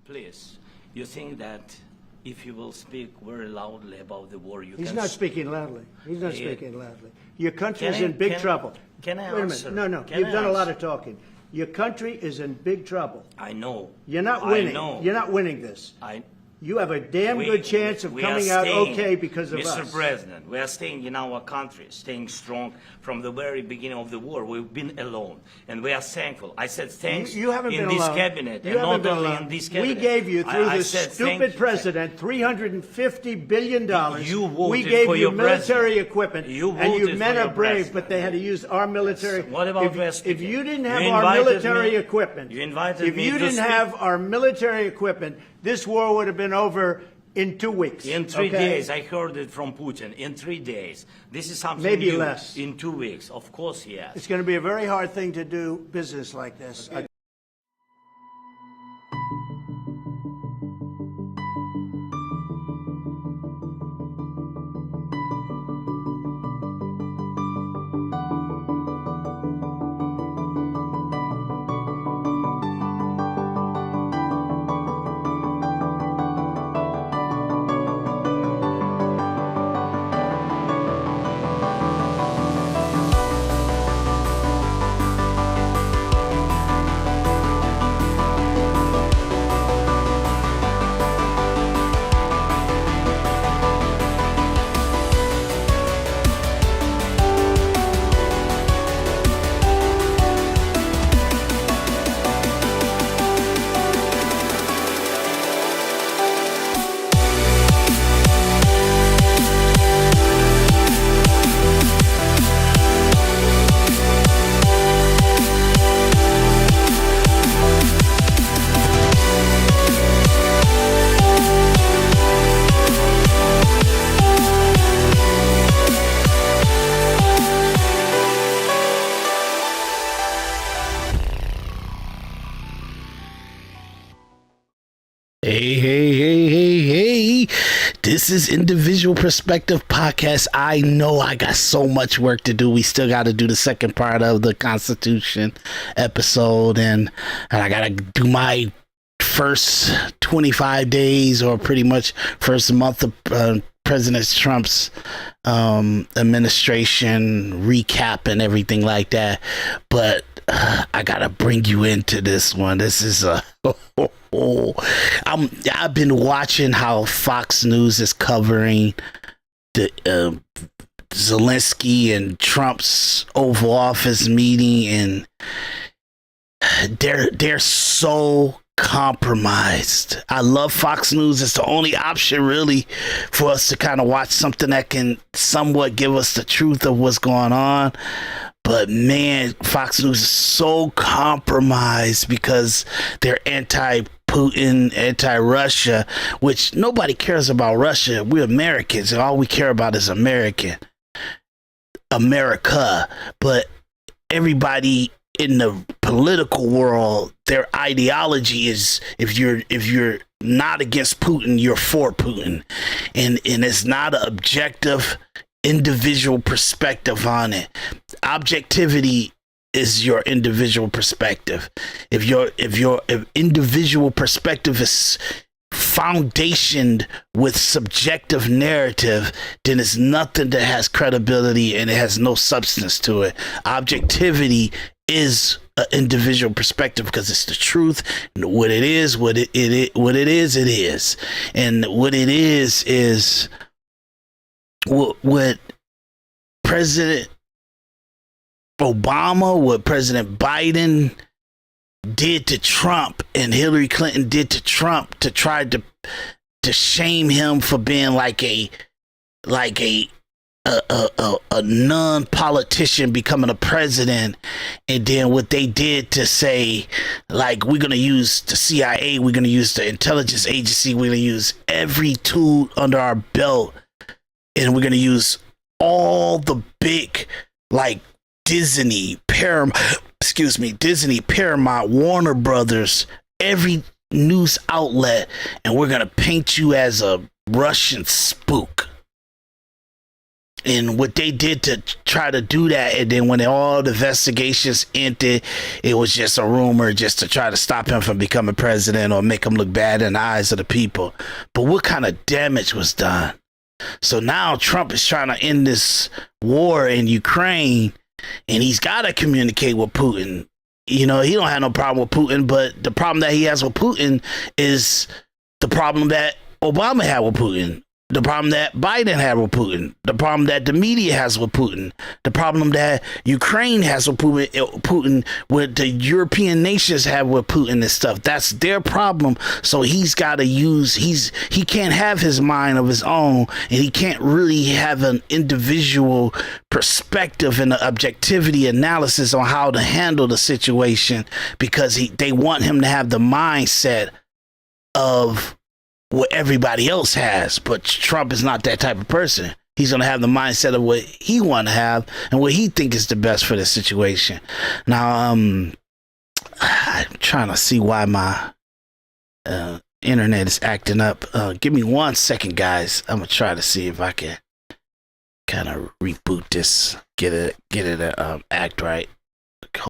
please, you think that if you will speak very loudly about the war, you He's can... not speaking loudly. He's not speaking loudly. Your country is in big trouble. Can I Wait a answer? minute. No. You've done a lot of talking. Your country is in big trouble. I know. You're not winning. I know. You're not winning this. You have a damn good chance of coming out okay because of us. Mr. President, we are staying in our country, staying strong from the very beginning of the war. We've been alone, and we are thankful. I said thanks you haven't in been this alone. cabinet, You and haven't not been only alone. in this cabinet. We gave you, through this stupid president, $350 billion. You voted we gave for you your military president. equipment, You and you voted men for are your brave, president. but they had to use our military. What about if you didn't have You our invited military me. equipment, You invited if me you to didn't speak. have our military equipment, this war would have been over in 2 weeks. In 3 okay? days, I heard it from Putin. In 3 days, this is something Maybe new. less. In 2 weeks, of course, yes. It's going to be a very hard thing to do business like this. Hey. This is Individual Perspective Podcast. I know I got so much work to do. We still got to do the second part of the Constitution episode, and I got to do my first 25 days or pretty much first month of President Trump's administration recap and everything like that. But I gotta bring you into this one. This is I've been watching how Fox News is covering the Zelenskyy and Trump's Oval Office meeting, and they're so compromised. I love Fox News. It's the only option really for us to kind of watch something that can somewhat give us the truth of what's going on. But man, Fox News is so compromised because they're anti-Putin, anti-Russia, which nobody cares about Russia. We're Americans, and all we care about is America. But everybody in the political world, their ideology is if you're not against Putin, you're for Putin, and it's not an objective individual perspective on it. Objectivity is your individual perspective. If your individual perspective is foundationed with subjective narrative, then it's nothing that has credibility and it has no substance to it. Objectivity is an individual perspective because it's the truth. What it is, it is. And what it is what President Obama, what President Biden did to Trump and Hillary Clinton did to Trump to try to shame him for being like a non-politician becoming a president, and then what they did to say, like, we're going to use the CIA, we're going to use the intelligence agency, we're going to use every tool under our belt, and we're going to use all the big, like, Disney, Paramount, Warner Brothers, every news outlet, and we're going to paint you as a Russian spook. and what they did to try to do that, and then when all the investigations ended, it was just a rumor just to try to stop him from becoming president or make him look bad in the eyes of the people. But what kind of damage was done? So now Trump is trying to end this war in Ukraine, and he's got to communicate with Putin. You know, he don't have no problem with Putin, but the problem that he has with Putin is the problem that Obama had with Putin, the problem that Biden had with Putin, the problem that the media has with Putin, the problem that Ukraine has with Putin, what the European nations have with Putin and stuff. That's their problem. So he's got to he can't have his mind of his own, and he can't really have an individual perspective and an objectivity analysis on how to handle the situation, because they want him to have the mindset of what everybody else has. But Trump is not that type of person. He's going to have the mindset of what he want to have and what he think is the best for the situation. Now, I'm trying to see why my internet is acting up. Give me 1 second, guys. I'm going to try to see if I can kind of reboot this, get it act right.